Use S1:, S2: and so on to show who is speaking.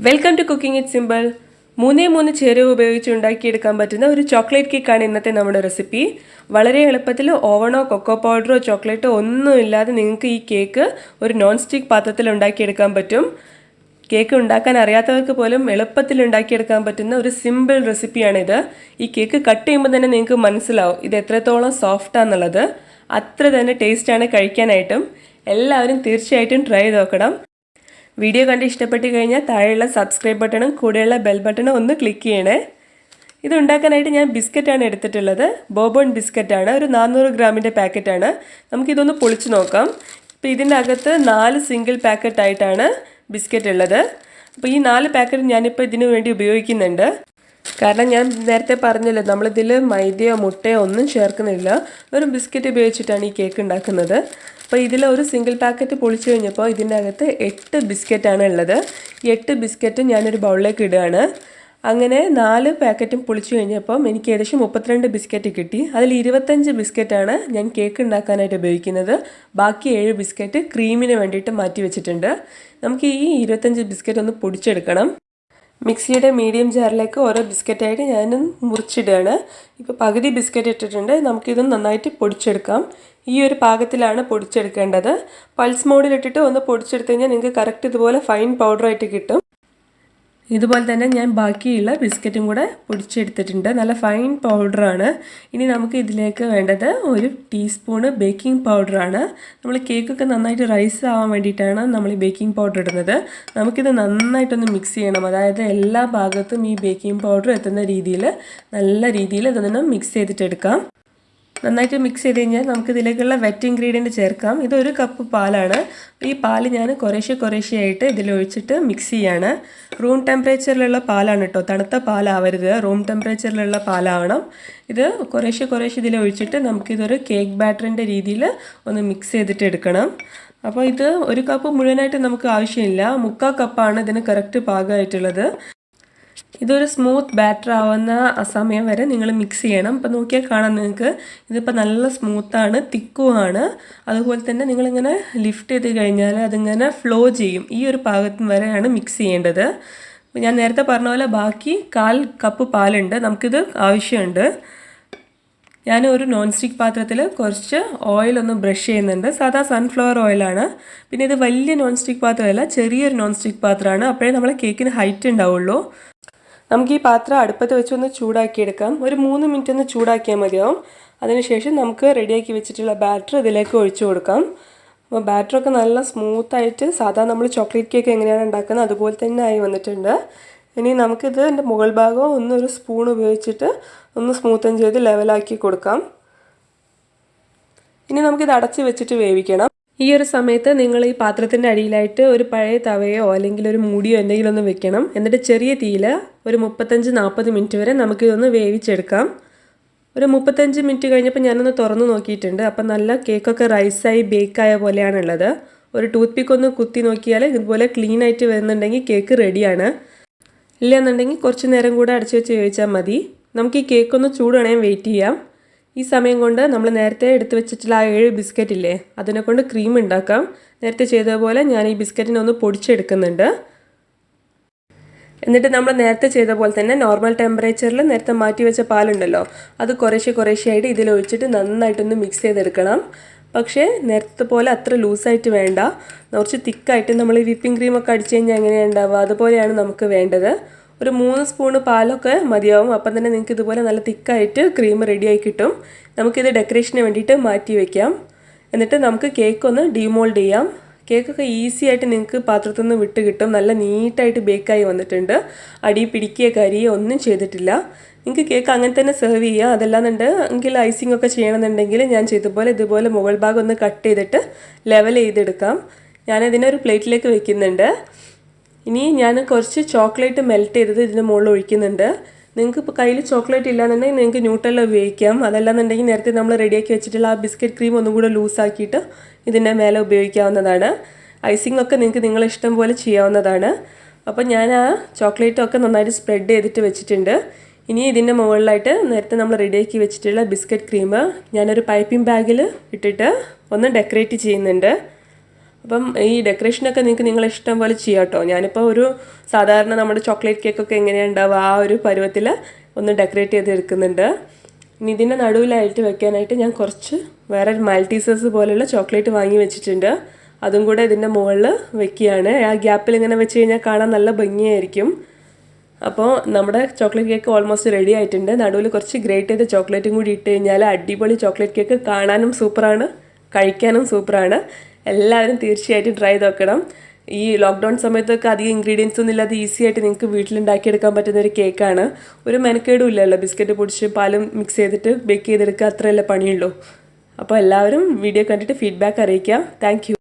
S1: Welcome to cooking it simple. മൂന്ന് ചേരുവ ഉപയോഗിച്ച് ഉണ്ടാക്കിയെടുക്കാൻ പറ്റുന്ന ഒരു ചോക്ലേറ്റ് കേക്കാണ് ഇന്നത്തെ നമ്മുടെ റെസിപ്പി. വളരെ എളുപ്പത്തിൽ ഓവണോ കൊക്കോ പൗഡറോ ചോക്ലേറ്റോ ഒന്നും ഇല്ലാതെ നിങ്ങൾക്ക് ഈ കേക്ക് ഒരു നോൺ സ്റ്റിക്ക് പാത്രത്തിൽ ഉണ്ടാക്കിയെടുക്കാൻ പറ്റും. കേക്ക് ഉണ്ടാക്കാൻ അറിയാത്തവർക്ക് പോലും എളുപ്പത്തിൽ ഉണ്ടാക്കിയെടുക്കാൻ പറ്റുന്ന ഒരു സിമ്പിൾ റെസിപ്പിയാണിത്. ഈ കേക്ക് കട്ട് ചെയ്യുമ്പോൾ തന്നെ നിങ്ങൾക്ക് മനസ്സിലാവും ഇത് എത്രത്തോളം സോഫ്റ്റാന്നുള്ളത്. അത്ര തന്നെ ടേസ്റ്റാണ് കഴിക്കാനായിട്ടും. എല്ലാവരും തീർച്ചയായിട്ടും ട്രൈ ചെയ്ത് നോക്കണം. വീഡിയോ കണ്ട് ഇഷ്ടപ്പെട്ട് കഴിഞ്ഞാൽ താഴെയുള്ള സബ്സ്ക്രൈബ് ബട്ടണും കൂടെയുള്ള ബെൽ ബട്ടണും ഒന്ന് ക്ലിക്ക് ചെയ്യണേ. ഇത് ഉണ്ടാക്കാനായിട്ട് ഞാൻ ബിസ്ക്കറ്റാണ് എടുത്തിട്ടുള്ളത്. ബോബോൺ ബിസ്ക്കറ്റാണ്, ഒരു 400 ഗ്രാമിൻ്റെ പാക്കറ്റാണ്. നമുക്കിതൊന്ന് പൊളിച്ച് നോക്കാം. ഇപ്പോൾ ഇതിൻ്റെ അകത്ത് 4 സിംഗിൾ പാക്കറ്റായിട്ടാണ് ബിസ്ക്കറ്റ് ഉള്ളത്. അപ്പോൾ ഈ 4 പാക്കറ്റ് ഞാനിപ്പോൾ ഇതിനു വേണ്ടി ഉപയോഗിക്കുന്നുണ്ട്. കാരണം ഞാൻ നേരത്തെ പറഞ്ഞല്ലോ, നമ്മളിതിൽ മൈദയോ മുട്ടയോ ഒന്നും ചേർക്കുന്നില്ല. ഒരു ബിസ്ക്കറ്റ് ഉപയോഗിച്ചിട്ടാണ് ഈ കേക്ക് ഉണ്ടാക്കുന്നത്. അപ്പോൾ ഇതിൽ ഒരു സിംഗിൾ പാക്കറ്റ് പൊളിച്ചു കഴിഞ്ഞപ്പോൾ ഇതിൻ്റെ അകത്ത് 8 ബിസ്ക്കറ്റാണ് ഉള്ളത്. ഈ 8 ബിസ്ക്കറ്റും ഞാനൊരു ബൗളിലേക്ക് ഇടുകയാണ്. അങ്ങനെ 4 പാക്കറ്റും പൊളിച്ചു കഴിഞ്ഞപ്പം എനിക്ക് ഏകദേശം 32 ബിസ്ക്കറ്റ് കിട്ടി. അതിൽ 25 ബിസ്ക്കറ്റാണ് ഞാൻ കേക്ക് ഉണ്ടാക്കാനായിട്ട് ഉപയോഗിക്കുന്നത്. ബാക്കി 7 ബിസ്ക്കറ്റ് ക്രീമിന് വേണ്ടിയിട്ട് മാറ്റി വെച്ചിട്ടുണ്ട്. നമുക്ക് ഈ 25 ബിസ്ക്കറ്റ് ഒന്ന് പൊടിച്ചെടുക്കണം. മിക്സിയുടെ മീഡിയം ജാറിലേക്ക് ഓരോ ബിസ്ക്കറ്റായിട്ട് ഞാൻ മുറിച്ചിടുകയാണ്. ഇപ്പോൾ പകുതി ബിസ്ക്കറ്റ് ഇട്ടിട്ടുണ്ട്. നമുക്കിതൊന്ന് നന്നായിട്ട് പൊടിച്ചെടുക്കാം. ഈ ഒരു പാകത്തിലാണ് പൊടിച്ചെടുക്കേണ്ടത്. പൾസ് മോഡിലിട്ടിട്ട് ഒന്ന് പൊടിച്ചെടുത്ത് കഴിഞ്ഞാൽ നിങ്ങൾക്ക് കറക്റ്റ് ഇതുപോലെ ഫൈൻ പൗഡറായിട്ട് കിട്ടും. ഇതുപോലെ തന്നെ ഞാൻ ബാക്കിയുള്ള ബിസ്ക്കറ്റും കൂടെ പൊടിച്ചെടുത്തിട്ടുണ്ട്. നല്ല ഫൈൻ പൗഡറാണ്. ഇനി നമുക്ക് ഇതിലേക്ക് വേണ്ടത് 1 ടീസ്പൂണ് ബേക്കിംഗ് പൗഡറാണ്. നമ്മൾ കേക്കൊക്കെ നന്നായിട്ട് റൈസ് ആവാൻ വേണ്ടിയിട്ടാണ് നമ്മൾ ഈ ബേക്കിംഗ് പൗഡർ ഇടുന്നത്. നമുക്കിത് നന്നായിട്ടൊന്ന് മിക്സ് ചെയ്യണം. അതായത് എല്ലാ ഭാഗത്തും ഈ ബേക്കിംഗ് പൗഡർ എത്തുന്ന രീതിയിൽ നല്ല രീതിയിൽ ഇതൊന്ന് മിക്സ് ചെയ്തിട്ടെടുക്കാം. നന്നായിട്ട് മിക്സ് ചെയ്ത് കഴിഞ്ഞാൽ നമുക്ക് ഇതിലേക്കുള്ള വെറ്റ് ഇൻഗ്രീഡിയൻറ്റ് ചേർക്കാം. ഇത് 1 കപ്പ് പാലാണ്. ഈ പാല് ഞാൻ കുറേശ്ശെയായിട്ട് ഇതിലൊഴിച്ചിട്ട് മിക്സ് ചെയ്യാണ്. റൂം ടെമ്പറേച്ചറിലുള്ള പാലാണ് കേട്ടോ, തണുത്ത പാലാവരുത്, റൂം ടെമ്പറേച്ചറിലുള്ള പാലാവണം. ഇത് കുറേശ്ശെ ഇതിലൊഴിച്ചിട്ട് നമുക്കിതൊരു കേക്ക് ബാറ്ററിൻ്റെ രീതിയിൽ ഒന്ന് മിക്സ് ചെയ്തിട്ട് എടുക്കണം. അപ്പോൾ ഇത് 1 കപ്പ് മുഴുവനായിട്ട് നമുക്ക് ആവശ്യമില്ല, 3/4 കപ്പാണ് ഇതിന് കറക്റ്റ് പാകമായിട്ടുള്ളത്. ഇതൊരു സ്മൂത്ത് ബാറ്റർ ആവുന്ന സമയം വരെ നിങ്ങൾ മിക്സ് ചെയ്യണം. ഇപ്പോൾ നോക്കിയാൽ കാണാം നിങ്ങൾക്ക് ഇതിപ്പോൾ നല്ല സ്മൂത്താണ്, തിക്കുമാണ്. അതുപോലെ തന്നെ നിങ്ങളിങ്ങനെ ലിഫ്റ്റ് ചെയ്ത് കഴിഞ്ഞാൽ അതിങ്ങനെ ഫ്ലോ ചെയ്യും. ഈ ഒരു പാകത്തിന് വരെയാണ് മിക്സ് ചെയ്യേണ്ടത്. ഞാൻ നേരത്തെ പറഞ്ഞ പോലെ ബാക്കി 1/4 കപ്പ് പാലുണ്ട്, നമുക്കിത് ആവശ്യമുണ്ട്. ഞാൻ ഒരു നോൺ സ്റ്റിക്ക് പാത്രത്തിൽ കുറച്ച് ഓയിലൊന്ന് ബ്രഷ് ചെയ്യുന്നുണ്ട്. സാധാ സൺഫ്ലവർ ഓയിലാണ്. പിന്നെ ഇത് വലിയ നോൺ സ്റ്റിക്ക് പാത്രമല്ല, ചെറിയൊരു നോൺ സ്റ്റിക്ക് പാത്രമാണ്. അപ്പോഴേ നമ്മളെ കേക്കിന് ഹൈറ്റ് ഉണ്ടാവുള്ളൂ. നമുക്ക് ഈ പാത്രം അടുപ്പത്ത് വെച്ചൊന്ന് ചൂടാക്കിയെടുക്കാം. ഒരു 3 മിനിറ്റ് ഒന്ന് ചൂടാക്കിയാൽ മതിയാവും. അതിനുശേഷം നമുക്ക് റെഡിയാക്കി വെച്ചിട്ടുള്ള ബാറ്റർ ഇതിലേക്ക് ഒഴിച്ചു കൊടുക്കാം. അപ്പോൾ ബാറ്ററൊക്കെ നല്ല സ്മൂത്തായിട്ട് സാധാ നമ്മൾ ചോക്ലേറ്റ് കേക്ക് എങ്ങനെയാണ് ഉണ്ടാക്കുന്നത് അതുപോലെ തന്നെ ആയി വന്നിട്ടുണ്ട്. ഇനി നമുക്കിത് എൻ്റെ മുകൾ ഭാഗം ഒരു സ്പൂൺ ഉപയോഗിച്ചിട്ട് ഒന്ന് സ്മൂത്തൻ ചെയ്ത് ലെവലാക്കി കൊടുക്കാം. ഇനി നമുക്കിത് അടച്ച് വെച്ചിട്ട് വേവിക്കണം. ഈ ഒരു സമയത്ത് നിങ്ങൾ ഈ പാത്രത്തിൻ്റെ അടിയിലായിട്ട് ഒരു പഴയ തവയോ അല്ലെങ്കിൽ ഒരു മൂടിയോ എന്തെങ്കിലും ഒന്ന് വെക്കണം. എന്നിട്ട് ചെറിയ തീയിൽ ഒരു 35-40 മിനിറ്റ് വരെ നമുക്കിതൊന്ന് വേവിച്ചെടുക്കാം. ഒരു 35 മിനിറ്റ് കഴിഞ്ഞപ്പോൾ ഞാനൊന്ന് തുറന്ന് നോക്കിയിട്ടുണ്ട്. അപ്പം നല്ല കേക്കൊക്കെ റൈസായി ബേക്കായ പോലെയാണുള്ളത്. ഒരു ടൂത്ത് പിക്ക് ഒന്ന് കുത്തി നോക്കിയാൽ ഇതുപോലെ ക്ലീൻ ആയിട്ട് വരുന്നുണ്ടെങ്കിൽ കേക്ക് റെഡിയാണ്. ഇല്ലയെന്നുണ്ടെങ്കിൽ കുറച്ച് നേരം കൂടെ അടച്ചു വെച്ച് വേവിച്ചാൽ മതി. നമുക്ക് ഈ കേക്കൊന്ന് ചൂടാണെങ്കിൽ വെയിറ്റ് ചെയ്യാം. ഈ സമയം കൊണ്ട് നമ്മൾ നേരത്തെ എടുത്ത് വെച്ചിട്ടുള്ള ആ 7 ബിസ്ക്കറ്റ് ഇല്ലേ, അതിനെ കൊണ്ട് ക്രീം ഉണ്ടാക്കാം. നേരത്തെ ചെയ്തതുപോലെ ഞാൻ ഈ ബിസ്ക്കറ്റിനെ ഒന്ന് പൊടിച്ചെടുക്കുന്നുണ്ട്. എന്നിട്ട് നമ്മൾ നേരത്തെ ചെയ്ത പോലെ തന്നെ നോർമൽ ടെമ്പറേച്ചറിൽ നേരത്തെ മാറ്റി വെച്ച പാലുണ്ടല്ലോ, അത് കുറേശ്ശെയായിട്ട് ഇതിലൊഴിച്ചിട്ട് നന്നായിട്ടൊന്ന് മിക്സ് ചെയ്തെടുക്കണം. പക്ഷേ നേരത്തെ പോലെ അത്ര ലൂസായിട്ട് വേണ്ട, കുറച്ച് തിക്കായിട്ട് നമ്മൾ ഈ വിപ്പിംഗ് ക്രീമൊക്കെ അടിച്ചു കഴിഞ്ഞാൽ എങ്ങനെയാണ് ഉണ്ടാവുക അതുപോലെയാണ് നമുക്ക് വേണ്ടത്. ഒരു 3 സ്പൂണ് പാലൊക്കെ മതിയാവും. അപ്പം തന്നെ നിങ്ങൾക്ക് ഇതുപോലെ നല്ല തിക്കായിട്ട് ക്രീം റെഡിയായി കിട്ടും. നമുക്കിത് ഡെക്കറേഷന് വേണ്ടിയിട്ട് മാറ്റി വയ്ക്കാം. എന്നിട്ട് നമുക്ക് കേക്കൊന്ന് ഡീമോൾഡ് ചെയ്യാം. കേക്കൊക്കെ ഈസി ആയിട്ട് നിങ്ങൾക്ക് പാത്രത്തിൽ നിന്ന് വിട്ട് കിട്ടും. നല്ല നീറ്റായിട്ട് ബേക്കായി വന്നിട്ടുണ്ട്. അടി പിടിക്കുകയോ കരിയോ ഒന്നും ചെയ്തിട്ടില്ല. നിങ്ങൾക്ക് കേക്ക് അങ്ങനെ തന്നെ സെർവ് ചെയ്യാം. അതല്ലാന്നുണ്ടെങ്കിൽ ഐസിംഗ് ഒക്കെ ചെയ്യണമെന്നുണ്ടെങ്കിൽ ഞാൻ ചെയ്തപോലെ ഇതുപോലെ മുകൾ ഭാഗം ഒന്ന് കട്ട് ചെയ്തിട്ട് ലെവൽ ചെയ്തെടുക്കാം. ഞാനതിനൊരു പ്ലേറ്റിലേക്ക് വെക്കുന്നുണ്ട്. ഇനി ഞാൻ കുറച്ച് ചോക്ലേറ്റ് മെൽറ്റ് ചെയ്തത് ഇതിന് മുകളിൽ ഒഴിക്കുന്നുണ്ട്. നിങ്ങൾക്ക് ഇപ്പോൾ കയ്യിൽ ചോക്ലേറ്റ് ഇല്ലാന്നുണ്ടെങ്കിൽ നിങ്ങൾക്ക് ന്യൂട്ടെല്ല ഉപയോഗിക്കാം. അതല്ലാന്നുണ്ടെങ്കിൽ നേരത്തെ നമ്മൾ റെഡിയാക്കി വെച്ചിട്ടുള്ള ആ ബിസ്ക്കറ്റ് ക്രീം ഒന്നും കൂടെ ലൂസാക്കിയിട്ട് ഇതിൻ്റെ മേലെ ഉപയോഗിക്കാവുന്നതാണ്. ഐസിംഗ് ഒക്കെ നിങ്ങൾക്ക് നിങ്ങളെ ഇഷ്ടം പോലെ ചെയ്യാവുന്നതാണ്. അപ്പോൾ ഞാൻ ആ ചോക്ലേറ്റൊക്കെ നന്നായിട്ട് സ്പ്രെഡ് ചെയ്തിട്ട് വെച്ചിട്ടുണ്ട്. ഇനി ഇതിൻ്റെ മുകളിലായിട്ട് നേരത്തെ നമ്മൾ റെഡിയാക്കി വെച്ചിട്ടുള്ള ബിസ്ക്കറ്റ് ക്രീം ഞാനൊരു പൈപ്പിംഗ് ബാഗിൽ ഇട്ടിട്ട് ഒന്ന് ഡെക്കറേറ്റ് ചെയ്യുന്നുണ്ട്. അപ്പം ഈ ഡെക്കറേഷനൊക്കെ നിങ്ങളെ ഇഷ്ടം പോലെ ചെയ്യാം കേട്ടോ. ഞാനിപ്പോൾ ഒരു സാധാരണ നമ്മുടെ ചോക്ലേറ്റ് കേക്കൊക്കെ എങ്ങനെയാണ് ഉണ്ടാവുക ആ ഒരു പരുവത്തിൽ ഒന്ന് ഡെക്കറേറ്റ് ചെയ്ത് എടുക്കുന്നുണ്ട്. ഇനി ഇതിൻ്റെ നടുവിലായിട്ട് വെക്കാനായിട്ട് ഞാൻ കുറച്ച് വേറെ മാൽട്ടീസേഴ്സ് പോലെയുള്ള ചോക്ലേറ്റ് വാങ്ങി വെച്ചിട്ടുണ്ട്. അതും കൂടെ ഇതിൻ്റെ മുകളിൽ വെക്കുകയാണ്. ആ ഗ്യാപ്പിൽ ഇങ്ങനെ വെച്ച് കഴിഞ്ഞാൽ കാണാൻ നല്ല ഭംഗിയായിരിക്കും. അപ്പോൾ നമ്മുടെ ചോക്ലേറ്റ് കേക്ക് ഓൾമോസ്റ്റ് റെഡി ആയിട്ടുണ്ട്. നടുവിൽ കുറച്ച് ഗ്രേറ്റ് ചെയ്ത ചോക്ലേറ്റും കൂടി ഇട്ട് കഴിഞ്ഞാൽ അടിപൊളി ചോക്ലേറ്റ് കേക്ക് കാണാനും സൂപ്പറാണ്, കഴിക്കാനും സൂപ്പറാണ്. എല്ലാവരും തീർച്ചയായിട്ടും ട്രൈ ചെയ്ത് നോക്കണം. ഈ ലോക്ക്ഡൗൺ സമയത്തൊക്കെ അധികം ഇൻഗ്രീഡിയൻസ് ഒന്നും ഇല്ലാതെ ഈസി ആയിട്ട് നിങ്ങൾക്ക് വീട്ടിലുണ്ടാക്കിയെടുക്കാൻ പറ്റുന്ന ഒരു കേക്കാണ്. ഒരു മെനക്കേടും ഇല്ലല്ലോ. ബിസ്ക്കറ്റ് പൊടിച്ച് പാലും മിക്സ് ചെയ്തിട്ട് ബേക്ക് ചെയ്തെടുക്കുക, അത്രയല്ലേ പണിയുള്ളൂ. അപ്പോൾ എല്ലാവരും വീഡിയോ കണ്ടിട്ട് ഫീഡ്ബാക്ക് അറിയിക്കാം. Thank you.